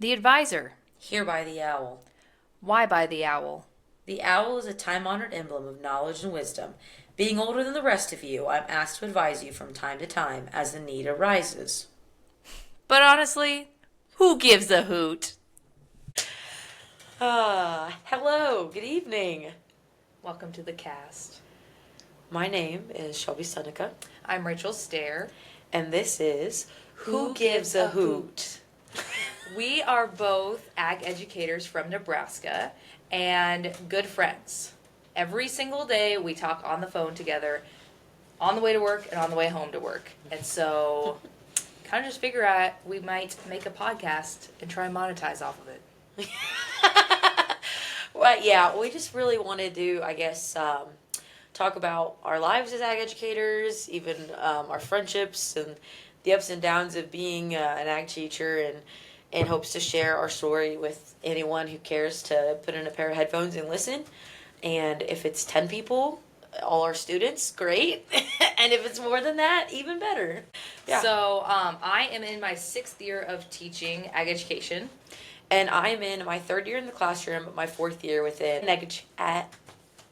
The Advisor. Here by the owl. Why by the owl? The owl is a time honored emblem of knowledge and wisdom. Being older than the rest of you, I'm asked to advise you from time to time as the need arises. But honestly, who gives a hoot? Hello, good evening. Welcome to the cast. My name is Shelby Seneca, I'm Rachel Stair. and this is Who Gives a Hoot? We are both ag educators from Nebraska and good friends. Every single day we talk on the phone together on the way to work and on the way home to work. And so kind of just figure out we might make a podcast and try and monetize off of it. Well, yeah, we just really wanted to, talk about our lives as ag educators, even our friendships and the ups and downs of being an ag teacher, and in hopes to share our story with anyone who cares to put in a pair of headphones and listen. And if it's 10 people, all our students, great. And if it's more than that, even better. Yeah. So I am in my 6th year of teaching ag education. And I'm in my 3rd year in the classroom, but my 4th year within ag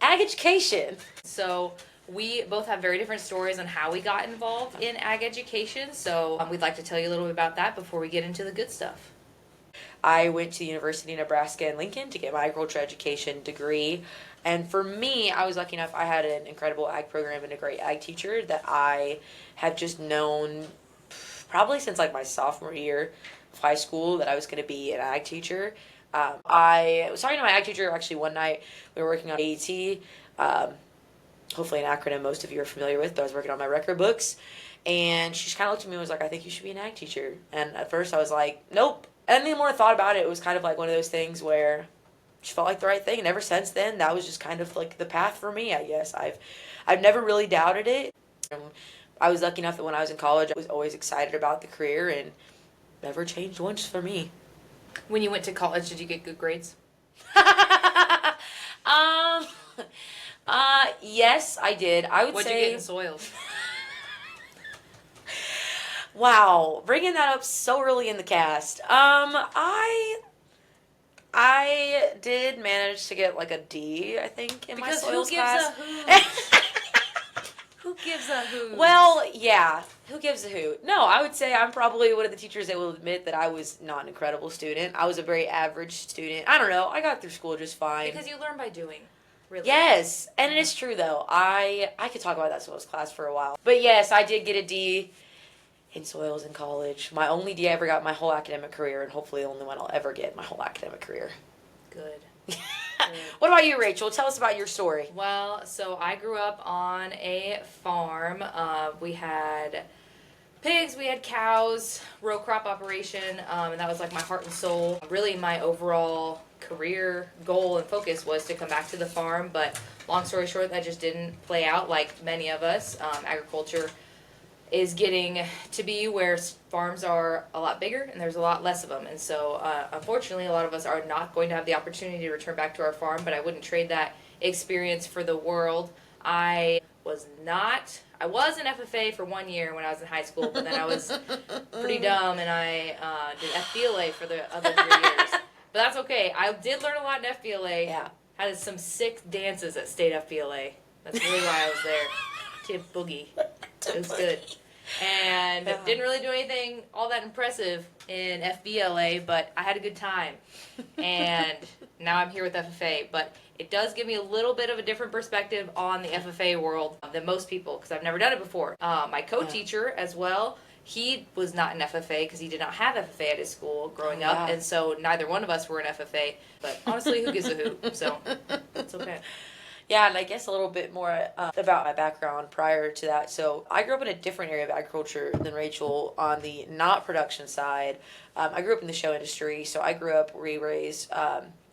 education. So we both have very different stories on how we got involved in ag education. So we'd like to tell you a little bit about that before we get into the good stuff. I went to the University of Nebraska in Lincoln to get my agriculture education degree. And for me, I was lucky enough, I had an incredible ag program and a great ag teacher that I have just known probably since like my sophomore year of high school that I was going to be an ag teacher. I was talking to my ag teacher actually one night. We were working on AET, hopefully an acronym most of you are familiar with, but I was working on my record books. And she just kind of looked at me and was like, I think you should be an ag teacher. And at first I was like, nope. And then the more I thought about it, it was kind of like one of those things where she felt like the right thing. And ever since then, that was just kind of like the path for me, I guess. I've never really doubted it. I was lucky enough that when I was in college, I was always excited about the career and never changed once for me. When you went to college, did you get good grades? um, yes, I did. I would What'd say. you get in soils? Wow, bringing that up so early in the cast. I did manage to get like a D, I think, in my Because who soils gives class. a hoot? Who gives a hoot? Well, yeah, who gives a hoot? No, I would say I'm probably one of the teachers that will admit that I was not an incredible student. I was a very average student. I don't know. I got through school just fine. Because you learn by doing. Really. Yes, and it is true though. I could talk about that soils class for a while. But yes, I did get a D in soils in college. My only D I ever got my whole academic career, and hopefully the only one I'll ever get my whole academic career. Good. What about you, Rachel? Tell us about your story. Well, so I grew up on a farm. We had pigs, we had cows, row crop operation, and that was like my heart and soul. Really, my overall career goal and focus was to come back to the farm, but long story short, that just didn't play out like many of us. Agriculture is getting to be where farms are a lot bigger and there's a lot less of them. And so, unfortunately, a lot of us are not going to have the opportunity to return back to our farm, but I wouldn't trade that experience for the world. I was an FFA for 1 year when I was in high school, but then I was pretty dumb and I did FBLA for the other 3 years. But that's okay. I did learn a lot in FBLA. Yeah. Had some sick dances at state FBLA. That's really why I was there. To boogie. It was good. And didn't really do anything all that impressive in FBLA, but I had a good time. And now I'm here with FFA. But it does give me a little bit of a different perspective on the FFA world than most people, because I've never done it before. My co-teacher as well, he was not an FFA because he did not have FFA at his school growing up. And so neither one of us were an FFA. But honestly, who gives a hoot? So it's okay. Yeah, and I guess a little bit more about my background prior to that. So I grew up in a different area of agriculture than Rachel on the not production side. I grew up in the show industry, so I grew up, we raised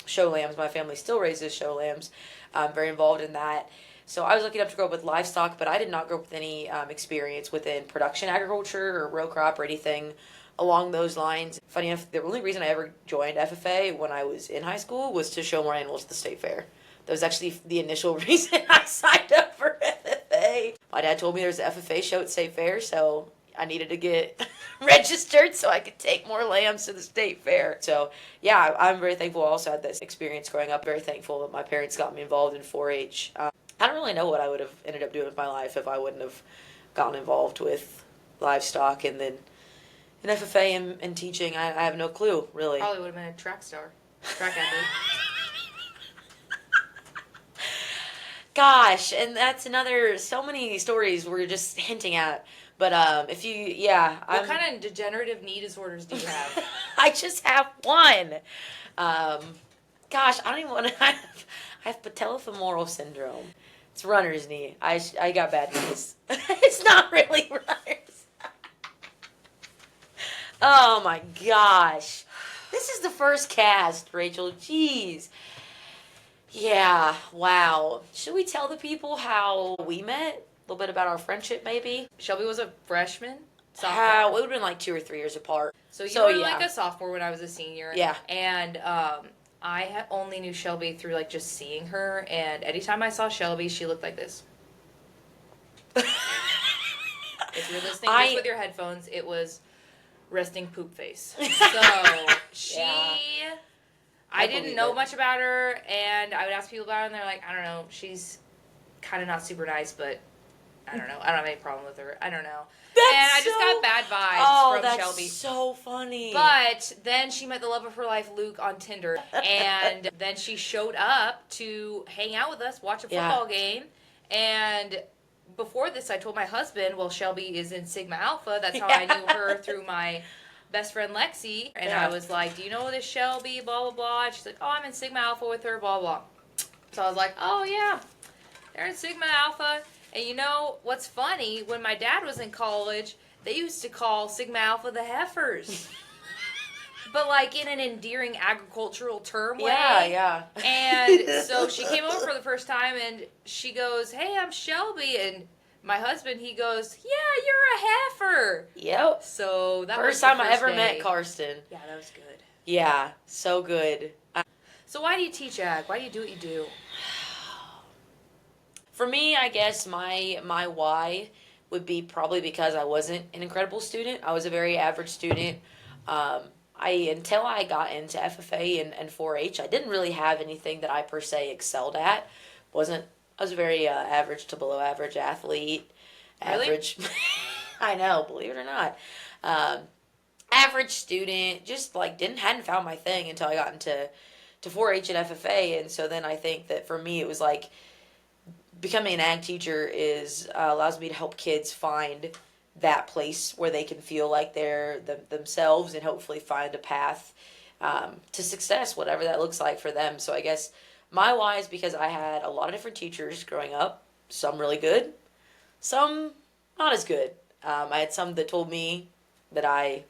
show lambs. My family still raises show lambs. I'm very involved in that. So I was lucky enough to grow up with livestock, but I did not grow up with any experience within production agriculture or row crop or anything along those lines. Funny enough, the only reason I ever joined FFA when I was in high school was to show more animals at the state fair. That was actually the initial reason I signed up for FFA. My dad told me there's an FFA show at State Fair, so I needed to get registered so I could take more lambs to the state fair. So, yeah, I'm very thankful I also had this experience growing up. Very thankful that my parents got me involved in 4-H. I don't really know what I would have ended up doing with my life if I wouldn't have gotten involved with livestock and then in FFA and teaching. I have no clue, really. Probably would have been a track star. Track athlete. Gosh, and that's another, so many stories we're just hinting at. But if you, yeah. What kind of degenerative knee disorders do you have? I just have one. Gosh, I don't even want to, I have patellofemoral syndrome. It's runner's knee. I got bad knees. It's not really runner's. Oh my gosh. This is the first cast, Rachel. Jeez. Yeah, wow. Should we tell the people how we met? A little bit about our friendship, maybe? Shelby was a freshman. Sophomore. We would have been like 2 or 3 years apart. So you were like a sophomore when I was a senior. Yeah. And I only knew Shelby through like just seeing her. And anytime I saw Shelby, she looked like this. If you're listening just with your headphones, it was resting poop face. So she... Yeah. I didn't know much about her, and I would ask people about her, and they're like, I don't know, she's kind of not super nice, but I don't know. I don't have any problem with her. I don't know. And I just got bad vibes from Shelby. That's so funny. But then she met the love of her life, Luke, on Tinder, and then she showed up to hang out with us, watch a football game, and before this, I told my husband, well, Shelby is in Sigma Alpha. That's how I knew her through my best friend Lexi, and I was like, do you know this Shelby, blah, blah, blah, and she's like, oh, I'm in Sigma Alpha with her, blah, blah. So I was like, oh, yeah, they're in Sigma Alpha, and you know what's funny, when my dad was in college, they used to call Sigma Alpha the heifers, but like in an endearing agricultural term way. Yeah. And so she came over for the first time, and she goes, hey, I'm Shelby, and my husband, he goes, yeah, you're a heifer. Yep. So that first was time the I first ever day. met Karsten. Yeah, that was good. Yeah, so good. So why do you teach ag? Why do you do what you do? For me, I guess my why would be probably because I wasn't an incredible student. I was a very average student. Until I got into FFA and 4-H, I didn't really have anything that I per se excelled at. I was a very average to below average athlete. Really? Average. I know, believe it or not. Average student, just like hadn't found my thing until I got into 4-H and FFA, and so then I think that for me it was like becoming an ag teacher allows me to help kids find that place where they can feel like they're themselves and hopefully find a path to success, whatever that looks like for them. So I guess my why is because I had a lot of different teachers growing up, some really good, some not as good. I had some that told me that I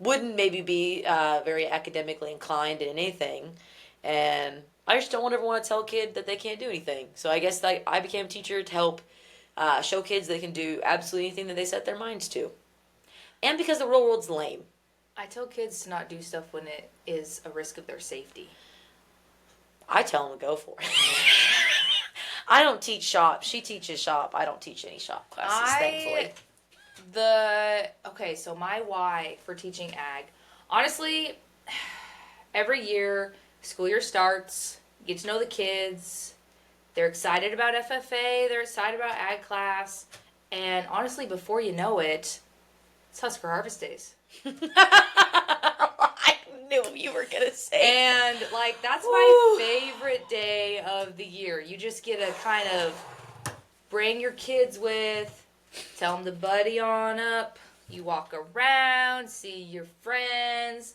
wouldn't maybe be very academically inclined in anything, and I just don't ever want to tell a kid that they can't do anything. So I guess I became a teacher to help show kids they can do absolutely anything that they set their minds to. And because the real world's lame. I tell kids to not do stuff when it is a risk of their safety. I tell them to go for it. I don't teach shop. She teaches shop. I don't teach any shop classes, thankfully. Okay, so my why for teaching ag, honestly, every year, school year starts, you get to know the kids, they're excited about FFA, they're excited about ag class, and honestly, before you know it, it's Husker Harvest Days. I knew you were going to say. And, like, that's my favorite day of the year. You just get to kind of bring your kids with, tell them to buddy on up. You walk around, see your friends,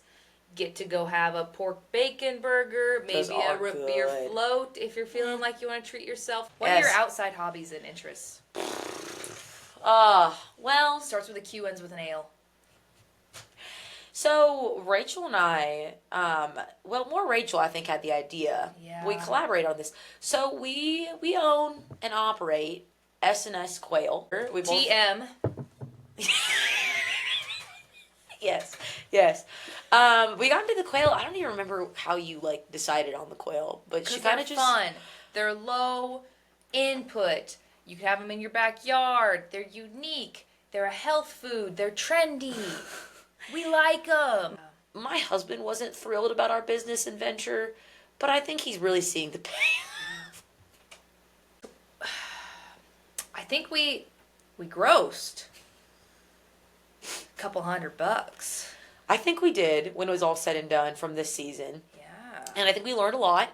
get to go have a pork bacon burger, maybe a root beer float if you're feeling like you want to treat yourself. What are your outside hobbies and interests? Well, Starts with a Q, ends with an ale. So Rachel and I, more Rachel I think had the idea. Yeah. We collaborate on this. So we own and operate S&S Quail. We both... TM. Yes. We got into the quail. I don't even remember how you decided on the quail, but she kind of just fun. They're low input. You can have them in your backyard. They're unique. They're a health food. They're trendy. We like them. My husband wasn't thrilled about our business and venture, but I think he's really seeing the payoff. I think we grossed a couple $100. I think we did when it was all said and done from this season. Yeah. And I think we learned a lot.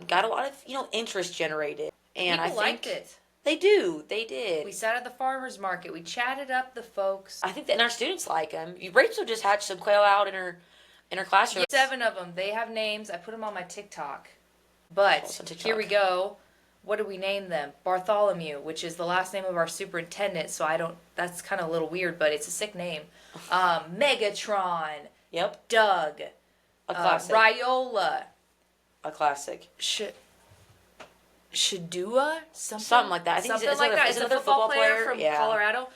Got a lot of, interest generated. And People I think liked it. they do. They did. We sat at the farmer's market. We chatted up the folks. I think that and our students like them. Rachel just hatched some quail out in her classroom. 7 of them. They have names. I put them on my TikTok. But here we go. What do we name them? Bartholomew, which is the last name of our superintendent. So that's kind of a little weird, but it's a sick name. Megatron. Yep. Doug. A classic. Riola. A classic. Shadua? Something like that. I think something like that. Is another football player from Colorado.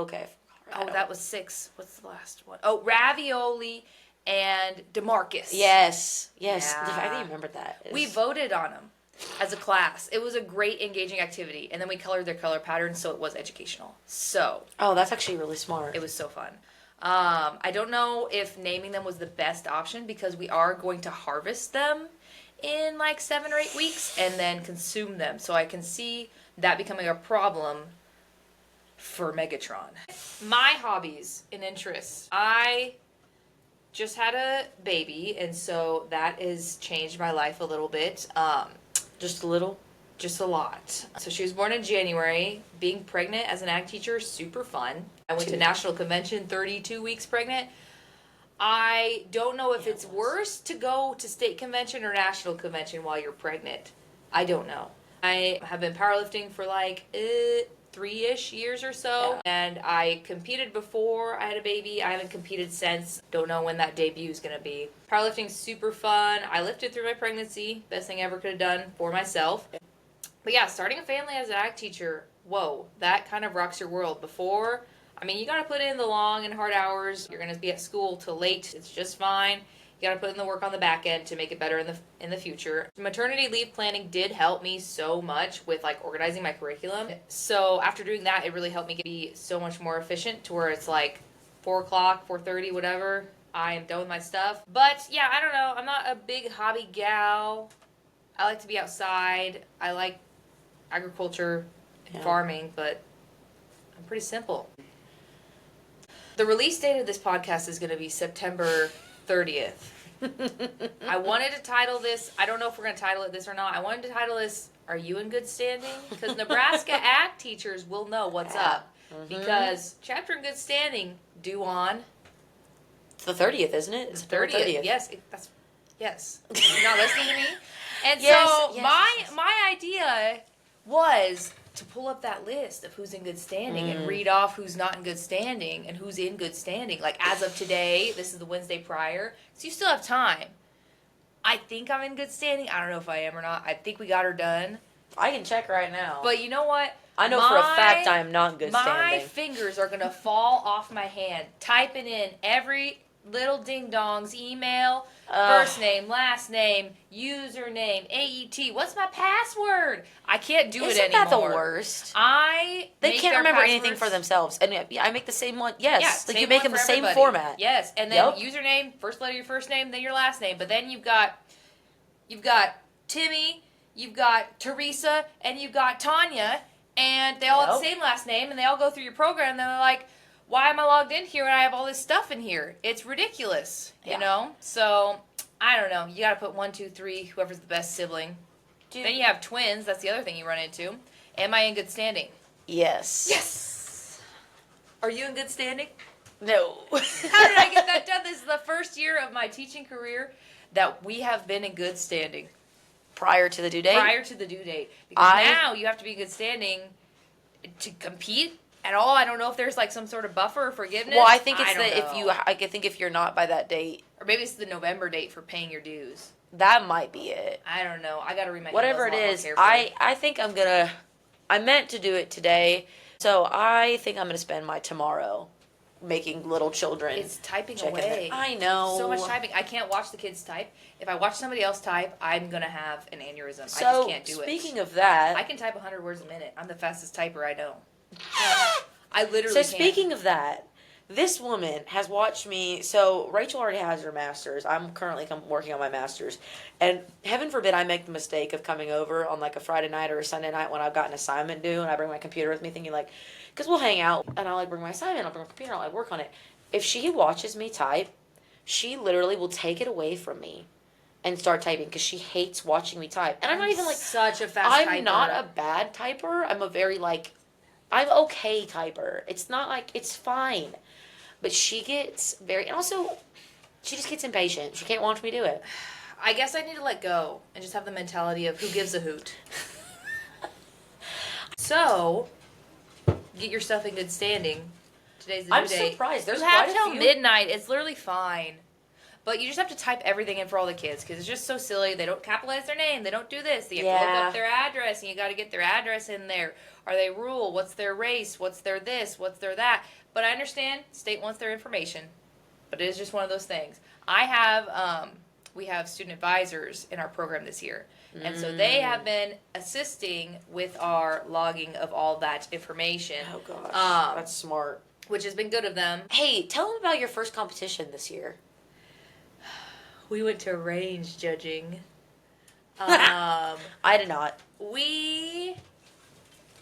Okay. Oh, that was 6. What's the last one? Oh, Ravioli and DeMarcus. Yes. Yeah. I didn't remember that. We voted on them as a class. It was a great engaging activity. And then we colored their color patterns so it was educational. So. Oh, that's actually really smart. It was so fun. I don't know if naming them was the best option because we are going to harvest them in like 7 or 8 weeks and then consume them. So I can see that becoming a problem for Megatron. My hobbies and interests. I just had a baby, and so that has changed my life a little bit. Just a little? Just a lot. So she was born in January. Being pregnant as an ag teacher, super fun. I went to National Convention 32 weeks pregnant. I don't know if it's worse to go to state convention or national convention while you're pregnant. I don't know. I have been powerlifting for like 3-ish years or so. And I competed before I had a baby. I haven't competed since. Don't know when that debut is going to be. Powerlifting's super fun. I lifted through my pregnancy. Best thing I ever could have done for myself. But yeah, starting a family as an ag teacher, whoa, that kind of rocks your world. Before, you got to put in the long and hard hours. You're going to be at school till late. It's just fine. You got to put in the work on the back end to make it better in the future. Maternity leave planning did help me so much with like organizing my curriculum. So after doing that, it really helped me be so much more efficient to where it's like 4 o'clock, 4:30, whatever. I am done with my stuff. But yeah, I don't know. I'm not a big hobby gal. I like to be outside. I like agriculture and farming, but I'm pretty simple. The release date of this podcast is going to be September 30th. I wanted to title this, I don't know if we're going to title it this or not. I wanted to title this, Are You in Good Standing? Because Nebraska ag teachers will know what's up. Mm-hmm. Because chapter in good standing due on. It's the 30th, isn't it? It's the 30th. Yes. Yes. You're not listening to me? And so my idea was to pull up that list of who's in good standing and read off who's not in good standing and who's in good standing. Like, as of today, this is the Wednesday prior, so you still have time. I think I'm in good standing. I don't know if I am or not. I think we got her done. I can check right now. But you know what? I know for a fact I am not in good standing. My fingers are going to fall off my hand typing in every little ding-dong's email, first name, last name, username, AET. What's my password? I can't do it anymore. Isn't that the worst? They can't remember anything for themselves. And I make the same one. Yes. Yeah, you make them the same everybody. format. Yes. And then username, first letter of your first name, then your last name. But then you've got Timmy, you've got Teresa, and you've got Tanya, and they all have the same last name, and they all go through your program, and they're like, why am I logged in here and I have all this stuff in here? It's ridiculous, you know? So, I don't know. You got to put 1, 2, 3, whoever's the best sibling. Then you have twins. That's the other thing you run into. Am I in good standing? Yes. Yes. Are you in good standing? No. How did I get that done? This is the first year of my teaching career that we have been in good standing. Prior to the due date? Prior to the due date. Because now you have to be in good standing to compete at all. I don't know if there's like some sort of buffer or forgiveness. Well, I think it's if you're not by that date. Or maybe it's the November date for paying your dues. That might be it. I don't know. I got to read my whatever it is. I think I meant to do it today, so I think I'm gonna spend my tomorrow making little children. It's typing away. I know. So much typing. I can't watch the kids type. If I watch somebody else type, I'm gonna have an aneurysm. So, I just can't do it. Speaking of that, I can type 100 words a minute. I'm the fastest typer I know. I literally So can't. speaking of that, this woman has watched me. So Rachel already has her master's. I'm currently working on my master's, and heaven forbid I make the mistake of coming over on like a Friday night or a Sunday night when I've got an assignment due, and I bring my computer with me, thinking like, because we'll hang out, and I'll like bring my assignment, I'll bring my computer, I'll like work on it. If she watches me type, she literally will take it away from me and start typing because she hates watching me type. And I'm not even like such a fast typer. I'm not a bad typer. I'm a very like I'm okay typer. It's not like it's fine. But she gets very, and also, she just gets impatient. She can't watch me do it. I guess I need to let go and just have the mentality of who gives a hoot. So, get your stuff in good standing. Today's the due date. I'm surprised. There's you have quite a till few. midnight. It's literally fine. But you just have to type everything in for all the kids because it's just so silly. They don't capitalize their name. They don't do this. You have to look up their address, and you got to get their address in there. Are they rural? What's their race? What's their this? What's their that? But I understand state wants their information. But it is just one of those things. We have student advisors in our program this year. And so they have been assisting with our logging of all that information. Oh, gosh. That's smart. Which has been good of them. Hey, tell them about your first competition this year. We went to range judging. I did not.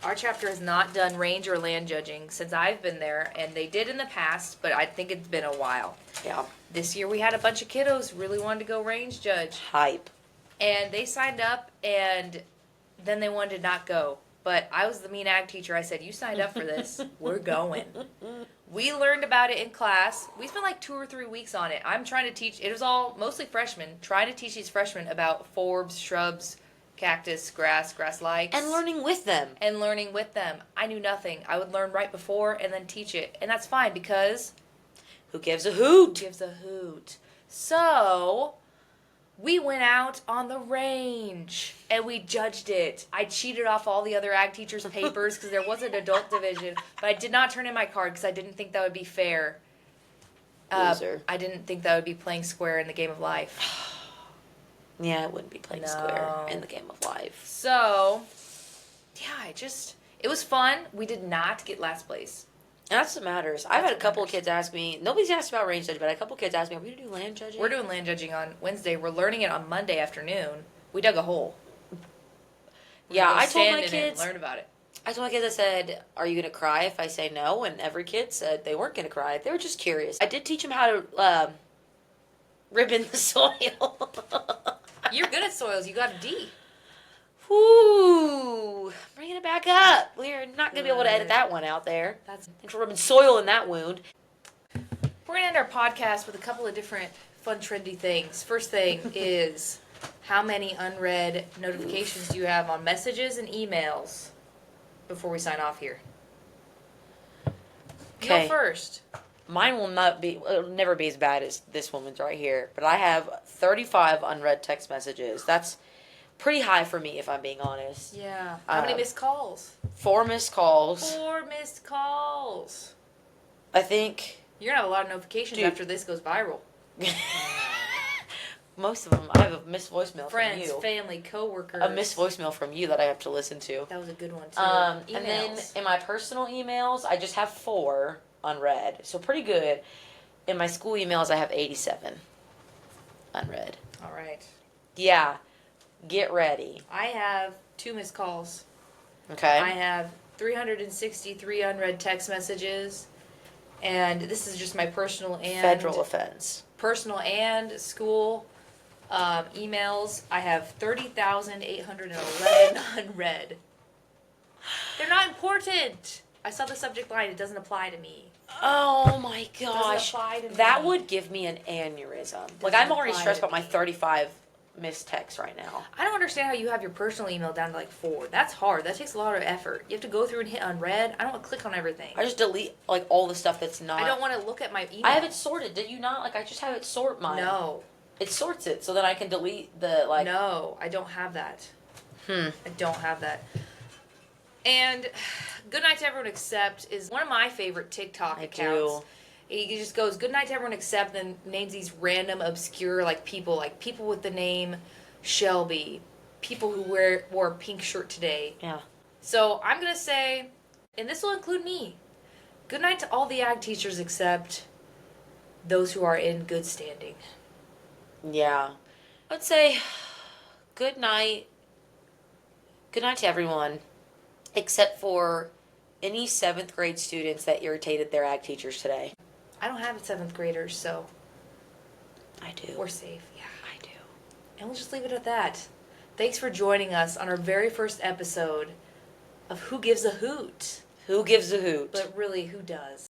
Our chapter has not done range or land judging since I've been there, and they did in the past, but I think it's been a while. Yeah. This year we had a bunch of kiddos really wanted to go range judge. Hype. And they signed up, and then they wanted to not go. But I was the mean ag teacher. I said, you signed up for this. We're going. We learned about it in class. We spent like 2 or 3 weeks on it. I'm trying to teach. It was all mostly freshmen. Trying to teach these freshmen about forbs, shrubs, cactus, grass likes. And learning with them. I knew nothing. I would learn right before and then teach it. And that's fine because... Who gives a hoot? Who gives a hoot? So... we went out on the range, and we judged it. I cheated off all the other ag teachers' papers because there was an adult division, but I did not turn in my card because I didn't think that would be fair. Loser. I didn't think that would be playing square in the game of life. Yeah, it wouldn't be playing square in the game of life. So, yeah, it was fun. We did not get last place. And that's what matters. I've had a couple of kids ask me, nobody's asked about range judging, but a couple of kids asked me, are we going to do land judging? We're doing land judging on Wednesday. We're learning it on Monday afternoon. We dug a hole. Yeah, I told my kids. Learn about it. I told my kids, I said, are you going to cry if I say no? And every kid said they weren't going to cry. They were just curious. I did teach them how to ribbon the soil. You're good at soils. You got a D. Woo! Bringing it back up. We're not going to be able to edit that one out there. Thanks for rubbing soil in that wound. We're going to end our podcast with a couple of different fun, trendy things. First thing is, how many unread notifications do you have on messages and emails before we sign off here? Okay. Go first. Mine it'll never be as bad as this woman's right here. But I have 35 unread text messages. That's pretty high for me, if I'm being honest. Yeah. How many missed calls? 4 missed calls. 4 missed calls. I think. You're going to have a lot of notifications after this goes viral. Most of them. I have a missed voicemail Friends, from you. family, coworkers. A missed voicemail from you that I have to listen to. That was a good one, too. And then in my personal emails, I just have 4 unread. So pretty good. In my school emails, I have 87 unread. All right. Yeah. Get ready. I have 2 missed calls. Okay. I have 363 unread text messages. And this is just my personal and... federal offense. Personal and school emails. I have 30,811 unread. They're not important. I saw the subject line. It doesn't apply to me. Oh my gosh. Apply to me. That would give me an aneurysm. Like, I'm already stressed about my 35 missed texts right now. I don't understand how you have your personal email down to like 4. That's hard. That takes a lot of effort. You have to go through and hit unread. I don't want to click on everything. I just delete like all the stuff that's not. I don't want to look at my email. I have it sorted. Did you not? Like, I just have it sort mine. No. It sorts it so that I can delete the like. No, I don't have that. I don't have that. And Good Night to Everyone Except is one of my favorite TikTok accounts. He just goes, good night to everyone except, then names these random obscure people with the name Shelby, people who wore a pink shirt today. Yeah. So I'm going to say, and this will include me, good night to all the ag teachers except those who are in good standing. Yeah. I'd say good night. Good night to everyone, except for any 7th grade students that irritated their ag teachers today. I don't have 7th graders, so I do. we're safe. Yeah. I do. And we'll just leave it at that. Thanks for joining us on our very first episode of Who Gives a Hoot? Who gives a hoot? But really, who does?